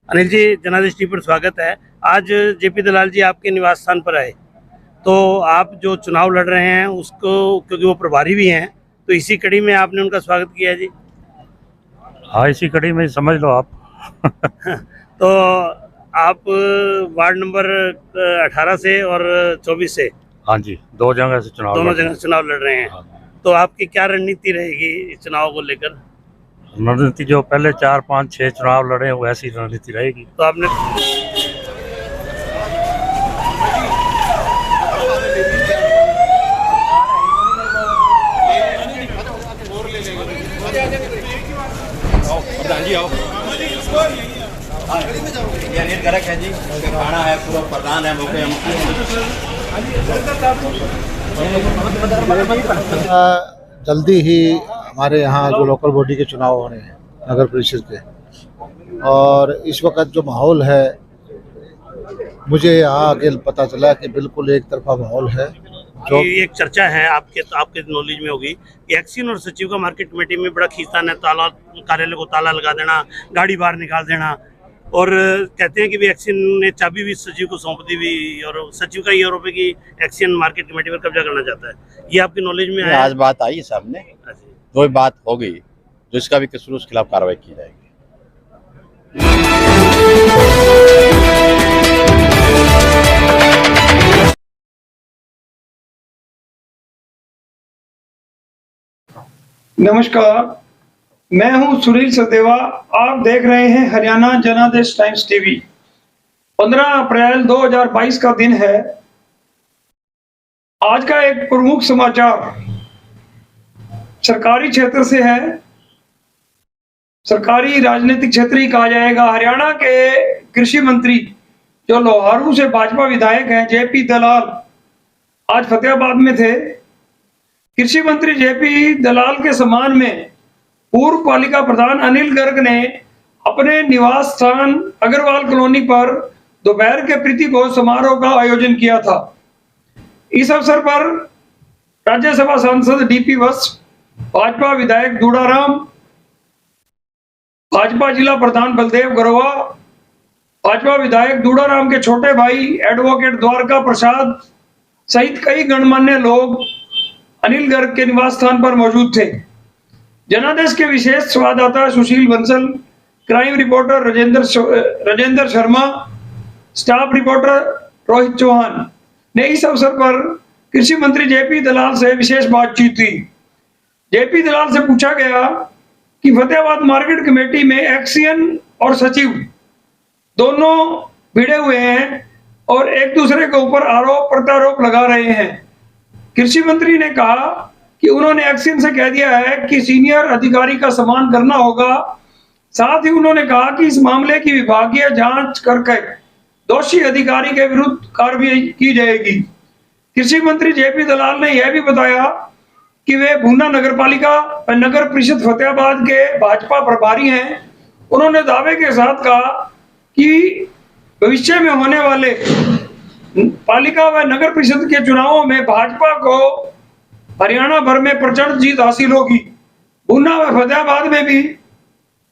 अनिल जी, जनादेश टीवी पर स्वागत है। आज जेपी दलाल जी आपके निवास स्थान पर आए, तो आप जो चुनाव लड़ रहे हैं उसको, क्योंकि वो प्रभारी भी हैं, तो इसी कड़ी में आपने उनका स्वागत किया जी। हाँ, इसी कड़ी में समझ लो आप। तो आप वार्ड नंबर 18 से और 24 से, हाँ जी, दो जगह से चुनाव दोनों लड़ रहे जगह चुनाव लड़ रहे हैं। हाँ। तो आपकी क्या रणनीति रहेगी इस चुनाव को लेकर? रणनीति जो पहले 4, 5, 6 चुनाव लड़े हैं वैसी रणनीति रहेगी। तो आपने प्रधान जी आओ। ये अनिल गर्ग है जी, खाना है, पूरा प्रधान है, मौके जल्दी ही हमारे यहाँ जो लोकल बॉडी के चुनाव हो रहे हैं नगर परिषद के, और इस वक्त जो माहौल है, मुझे यहाँ आगे पता चला कि बिल्कुल एक तरफा माहौल है। जो एक चर्चा है आपके नॉलेज में होगी कि एक्सियन और सचिव का मार्केट कमेटी में बड़ा खींचतान है, ताला कार्यालय को ताला लगा देना, गाड़ी बाहर निकाल देना, और कहते हैं कि भी एक्सियन ने चाबी भी सचिव को सौंप दी भी, और सचिव का ये आरोप है कि एक्सियन मार्केट कमेटी पर कब्जा करना चाहता है। ये आपकी नॉलेज में आया? आज बात आई सामने, जो बात हो गई, जो इसका भी कसूर उसके खिलाफ कार्रवाई की जाएगी। नमस्कार, मैं हूं सुनील सचदेवा। आप देख रहे हैं हरियाणा जनादेश टाइम्स टीवी। 15 अप्रैल 2022 का दिन है। आज का एक प्रमुख समाचार सरकारी क्षेत्र से है। सरकारी राजनीतिक क्षेत्र ही कहा जाएगा। हरियाणा के कृषि मंत्री जो लोहारू से भाजपा विधायक हैं, जेपी दलाल, आज फतेहाबाद में थे। कृषि मंत्री जेपी दलाल के सम्मान में पूर्व पालिका प्रधान अनिल गर्ग ने अपने निवास स्थान अग्रवाल कॉलोनी पर दोपहर के प्रीति भोज समारोह का आयोजन किया था। इस अवसर पर राज्यसभा सांसद डीपी वत्स, भाजपा विधायक दूड़ाराम, भाजपा जिला प्रधान बलदेव गरोवा, भाजपा विधायक दूड़ाराम के छोटे भाई एडवोकेट द्वारका प्रसाद सहित कई गणमान्य लोग अनिल गर्ग के निवास स्थान पर मौजूद थे। जनादेश के विशेष संवाददाता Sushil Bansal, crime reporter Rajendra Sharma, staff reporter Rohit Chauhan ने इस अवसर पर कृषि मंत्री जेपी दलाल से विशेष बातचीत की। जेपी दलाल से पूछा गया कि फतेहाबाद मार्केट कमेटी में एक्सियन और सचिव दोनों भिड़े हुए हैं और एक दूसरे के ऊपर आरोप प्रत्यारोप लगा रहे हैं। कृषि मंत्री ने कहा कि उन्होंने एक्सियन से कह दिया है कि सीनियर अधिकारी का सम्मान करना होगा। साथ ही उन्होंने कहा कि इस मामले की विभागीय जांच करके दोषी अधिकारी के विरुद्ध कार्रवाई की जाएगी। कृषि मंत्री जेपी दलाल ने यह भी बताया कि वे भूना नगरपालिका व नगर परिषद फतेहाबाद के भाजपा प्रभारी हैं। उन्होंने दावे के साथ कहा कि भविष्य में होने वाले पालिका व नगर परिषद के चुनावों में भाजपा को हरियाणा भर में प्रचंड जीत हासिल होगी। भूना व फतेहाबाद में भी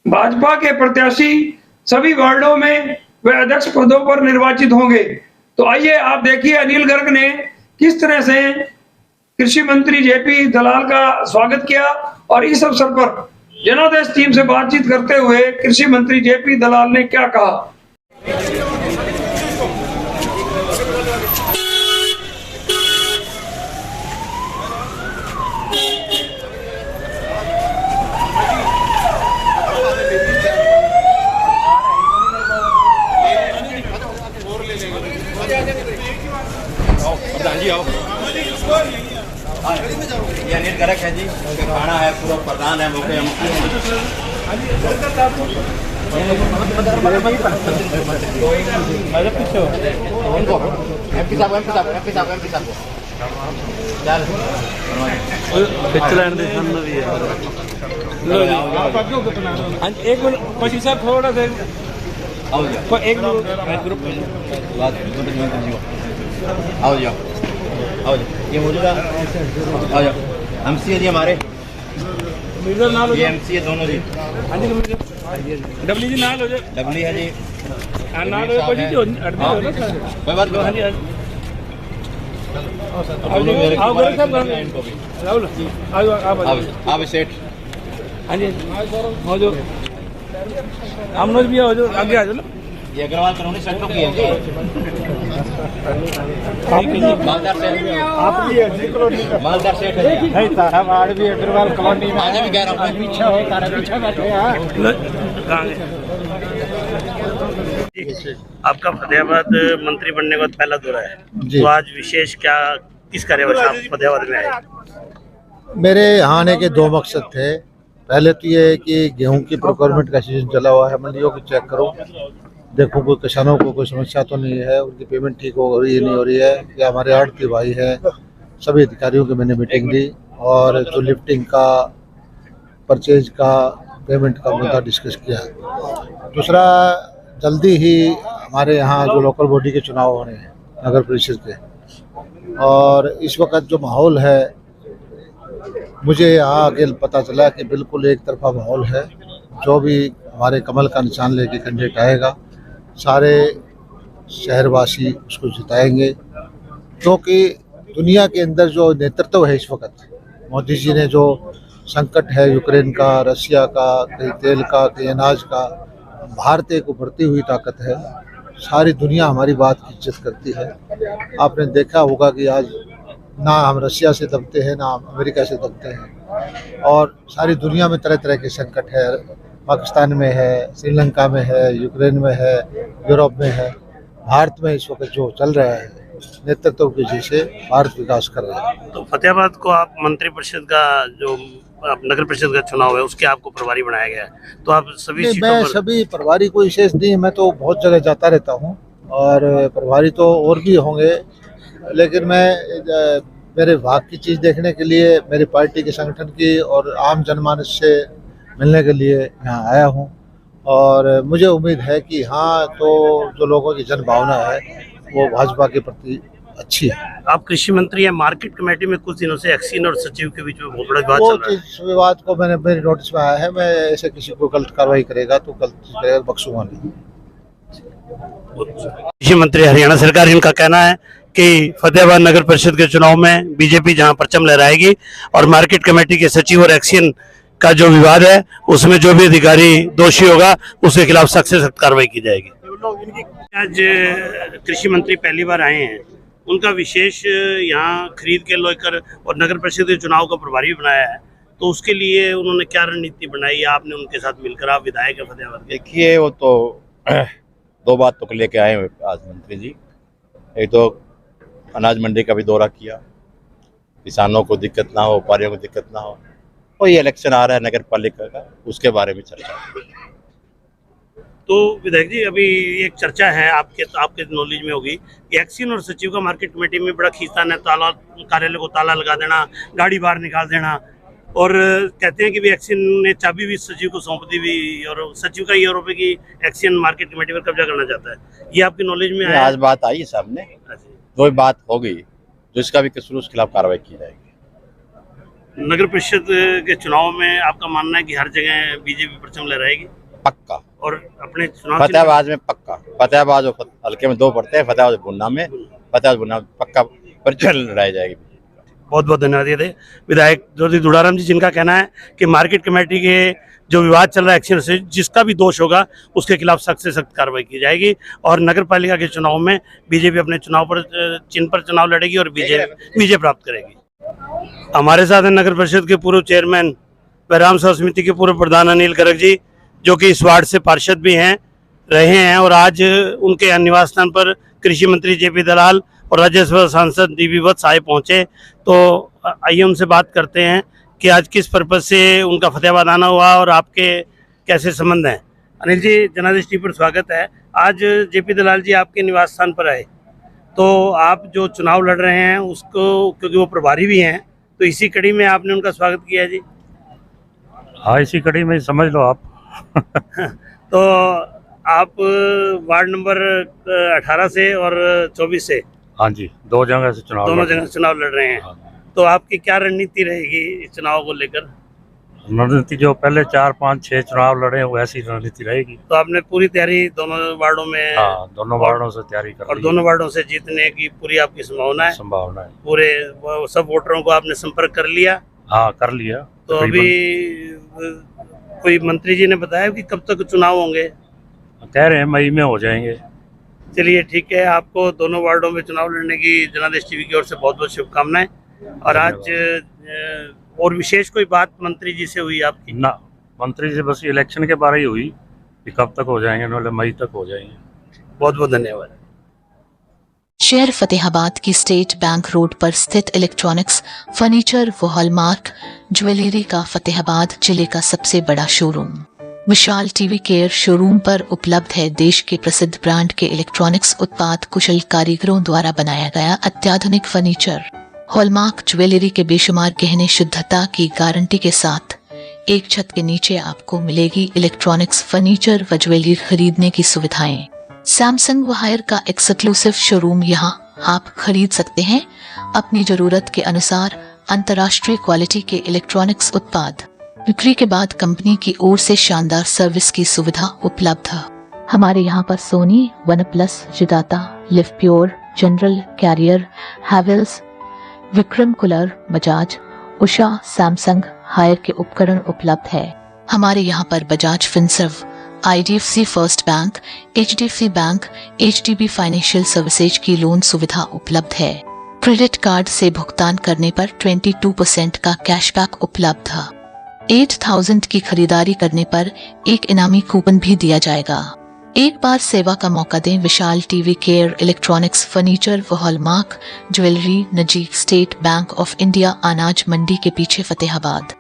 भाजपा के प्रत्याशी सभी वार्डों में व अध्यक्ष पदों पर निर्वाचित होंगे। तो आइए आप देखिए अनिल गर्ग ने किस तरह से कृषि मंत्री जेपी दलाल का स्वागत किया, और इस अवसर पर जनादेश टीम से बातचीत करते हुए कृषि मंत्री जेपी दलाल ने क्या कहा। प्रधान जी आओ। ये अनिल गर्ग है जी, खाना है, पूरा प्रधान है, मौके एक मिनट पशु साहब थोड़ा देर एक ग्रुप आओ जाओ, आओ जाओ, ये मौजूदा आओ जाओ, हमसी है जी हमारे। कमिश्नर नाल हो जाओ एमसी दोनों जी हाँ जी कमिश्नर डबली जी नाल हो जाओ डबली है जी हाँ नाल हो जाओ भाजी जी अड़दी हो ना सर कोई बात हाँ जी नहीं आओ गोरे साहब राहुल आओ आप आप सेठ हाँ जी हो जाओ हमनोज भी हो जाओ आगे आ जाओ ना ये अग्रवाल कॉलोनी सेक्टर की है जी मालदार सेठ मालदार सेठ है जी नहीं तारा वार्ड भी अग्रवाल कॉलोनी में आज भी कह रहा हूँ पीछे हो तारा पीछे बैठे हैं आपका फतेहाबाद मंत्री बनने के बाद पहला दौरा है, जी। तो आज विशेष क्या किस कार्यवश आप फतेहाबाद में आए? मेरे यहाँ आने के दो मकसद थे। पहले तो ये है कि गेहूं की प्रोक्योरमेंट का सीजन चला हुआ है, मंडियों को चेक करो, देखो कोई किसानों को कोई समस्या तो नहीं है, उनकी पेमेंट ठीक हो रही है नहीं हो रही है, या हमारे आड़ती भाई है, सभी अधिकारियों की मैंने मीटिंग ली और जो लिफ्टिंग का परचेज का पेमेंट का मुद्दा डिस्कस किया। दूसरा, जल्दी ही हमारे यहाँ जो लोकल बॉडी के चुनाव होने हैं नगर परिषद के, और इस वक्त जो माहौल है, मुझे यहाँ आगे पता चला कि बिल्कुल एक तरफा माहौल है। जो भी हमारे कमल का निशान लेके कैंडिडेट आएगा, सारे शहरवासी उसको जिताएंगे, क्योंकि दुनिया के अंदर जो नेतृत्व है इस वक्त, मोदी जी ने जो संकट है यूक्रेन का, रसिया का, कहीं तेल का, कहीं अनाज का, भारत एक उभरती हुई ताकत है। सारी दुनिया हमारी बात की इज्जत करती है। आपने देखा होगा कि आज ना हम रसिया से दबते हैं ना हम अमेरिका से दबते हैं, और सारी दुनिया में तरह तरह के संकट है। पाकिस्तान में है, श्रीलंका में है, यूक्रेन में है, यूरोप में है। भारत में इस वक्त जो चल रहा है, नेतृत्व की वजह से भारत विकास कर रहा है। तो फतेहाबाद को आप मंत्री परिषद का जो नगर परिषद का चुनाव है उसके आपको प्रभारी बनाया गया है, तो आप सभी नहीं, सीटों मैं पर सभी प्रभारी को विशेष नहीं, मैं तो बहुत जगह जाता रहता हूँ और प्रभारी तो और भी होंगे, लेकिन मैं मेरे भाग की चीज़ देखने के लिए, मेरी पार्टी के संगठन की और आम जनमानस से मिलने के लिए यहाँ आया हूँ। और मुझे उम्मीद है कि हाँ, तो जो लोगों की जन भावना है वो भाजपा के प्रति अच्छी है। आप कृषि मंत्री हैं, मार्केट कमेटी में कुछ दिनों से एक्सीन और सचिव के बीच में बहुत बड़ा विवाद वो चल रहा है। इस विवाद को मेरे नोटिस में आया है। मैं ऐसे किसी को गलत कार्रवाई करेगा तो गलत करेगा, बख्शूंगा नहीं। कृषि मंत्री हरियाणा सरकार, इनका कहना है कि फतेहाबाद नगर परिषद के चुनाव में बीजेपी जहां परचम लहराएगी और मार्केट कमेटी के सचिव और एक्सीन का जो विवाद है उसमें जो भी अधिकारी दोषी होगा उसके खिलाफ सख्त से सख्त कार्रवाई की जाएगी। आज कृषि मंत्री पहली बार आए हैं, उनका विशेष यहाँ खरीद के लेकर और नगर परिषद के चुनाव का प्रभारी भी बनाया है, तो उसके लिए उन्होंने क्या रणनीति बनाई है? आपने उनके साथ मिलकर, आप विधायक है फतेहाबाद के। देखिए, वो तो दो बात तो लेके आए हैं आज मंत्री जी। एक तो अनाज मंडी का भी दौरा किया, किसानों को दिक्कत ना हो, व्यापारियों को दिक्कत ना हो, और ये इलेक्शन आ रहा है नगर पालिका का, उसके बारे में चर्चा। तो विधायक जी, अभी एक चर्चा है आपके नॉलेज में होगी कि एक्सीन और सचिव का मार्केट कमेटी में बड़ा खींचतान है, ताला कार्यालय को ताला लगा देना, गाड़ी बाहर निकाल देना, और कहते हैं कि भी एक्सीन ने चाबी भी सचिव को सौंप दी भी, और सचिव का ये आरोप है कि एक्सीन मार्केट कमेटी पर कब्जा करना चाहता है। ये आपकी नॉलेज में आया? आज बात आई है सामने, वो बात हो गई, जिसका भी कसूर उसके खिलाफ कार्रवाई की जाएगी। नगर परिषद के चुनाव में आपका मानना है कि हर जगह बीजेपी परचम लहराएगी? पक्का। और अपने चुनाव फतेहाबाद में पक्का, फतेहाबाद और हल्के में दो पड़ते हैं, फतेहाबाद बुन्ना में, फतेहाबाद बुन्ना पक्का परचम लहराई जाएगी। बहुत बहुत धन्यवाद। ये थे विधायक ज्योति दुड़ाराम जी, जिनका कहना है कि मार्केट कमेटी के जो विवाद चल रहा है एक्शन से, जिसका भी दोष होगा उसके खिलाफ सख्त से सख्त कार्रवाई की जाएगी, और नगर पालिका के चुनाव में बीजेपी अपने चुनाव पर चिन्ह पर चुनाव लड़ेगी और विजय प्राप्त करेगी। हमारे साथ हैं नगर परिषद के पूर्व चेयरमैन व राम सभा समिति के पूर्व प्रधान अनिल गर्ग जी, जो कि इस वार्ड से पार्षद भी रहे हैं, और आज उनके निवास स्थान पर कृषि मंत्री जेपी दलाल और राज्यसभा सांसद डीवी वत्स आए पहुंचे। तो आइए उनसे बात करते हैं कि आज किस पर्पज से उनका फतेहाबाद आना हुआ और आपके कैसे संबंध हैं। अनिल जी, जनादेश टीवी पर स्वागत है। आज जेपी दलाल जी आपके निवास स्थान पर आए, तो आप जो चुनाव लड़ रहे हैं उसको, क्योंकि वो प्रभारी भी हैं, तो इसी कड़ी में आपने उनका स्वागत किया जी? हाँ, इसी कड़ी में समझ लो आप। तो आप वार्ड नंबर 18 से और 24 से, हाँ जी, दो जगह से दोनों जगह चुनाव लड़ रहे हैं, हाँ। तो आपकी क्या रणनीति रहेगी इस चुनाव को लेकर? रणनीति जो पहले 4 5 6 चुनाव लड़े हैं वैसी रणनीति रहेगी। तो आपने पूरी तैयारी दोनों वार्डों में हाँ, दोनों वार्डों से तैयारी कर और ली दोनों वार्डों से जीतने की पूरी आपकी संभावना है? संभावना है। पूरे सब वोटरों को आपने संपर्क कर लिया? हाँ, कर लिया। तो अभी कोई मंत्री जी ने बताया कि कब तक चुनाव होंगे? कह रहे हैं मई में हो जाएंगे। चलिए ठीक है, आपको दोनों वार्डों में चुनाव लड़ने की जनादेश टीवी की ओर से बहुत बहुत शुभकामनाएं। और आज और विशेष कोई बात मंत्री जी से हुई आपकी? ना, मंत्री से बस इलेक्शन के बारे ही हुई कि कब तक हो जाएंगे, मतलब मई तक हो जाएंगे। बहुत बहुत धन्यवाद। शहर फतेहाबाद की स्टेट बैंक रोड पर स्थित इलेक्ट्रॉनिक्स, फर्नीचर व हॉलमार्क ज्वेलरी का फतेहाबाद जिले का सबसे बड़ा शोरूम विशाल टीवी केयर शोरूम पर उपलब्ध है देश के प्रसिद्ध ब्रांड के इलेक्ट्रॉनिक्स उत्पाद कुशल कारीगरों द्वारा बनाया गया अत्याधुनिक फर्नीचर, हॉलमार्क ज्वेलरी के बेशुमार गहने शुद्धता की गारंटी के साथ एक छत के नीचे आपको मिलेगी इलेक्ट्रॉनिक्स, फर्नीचर व ज्वेलरी खरीदने की सुविधाएं। सैमसंग व हायर का एक्सक्लूसिव शोरूम यहां आप खरीद सकते हैं अपनी जरूरत के अनुसार अंतर्राष्ट्रीय क्वालिटी के इलेक्ट्रॉनिक्स उत्पाद। बिक्री के बाद कंपनी की ओर से शानदार सर्विस की सुविधा उपलब्ध है। हमारे यहाँ पर सोनी, वन प्लस, जिदाता, Livpure, General, Carrier, Havells, Vikram cooler, Bajaj, Usha, Samsung, Haier के उपकरण उपलब्ध है। हमारे यहाँ पर Bajaj Finserv, IDFC First Bank, HDFC Bank, HDB Financial Services की लोन सुविधा उपलब्ध है। क्रेडिट कार्ड से भुगतान करने पर 22% का कैशबैक उपलब्ध है। 8000 की खरीदारी करने पर एक इनामी कूपन भी दिया जाएगा। एक बार सेवा का मौका दें विशाल टीवी केयर इलेक्ट्रॉनिक्स, फर्नीचर व हॉलमार्क ज्वेलरी, नजीक स्टेट बैंक ऑफ इंडिया, अनाज मंडी के पीछे, फतेहाबाद।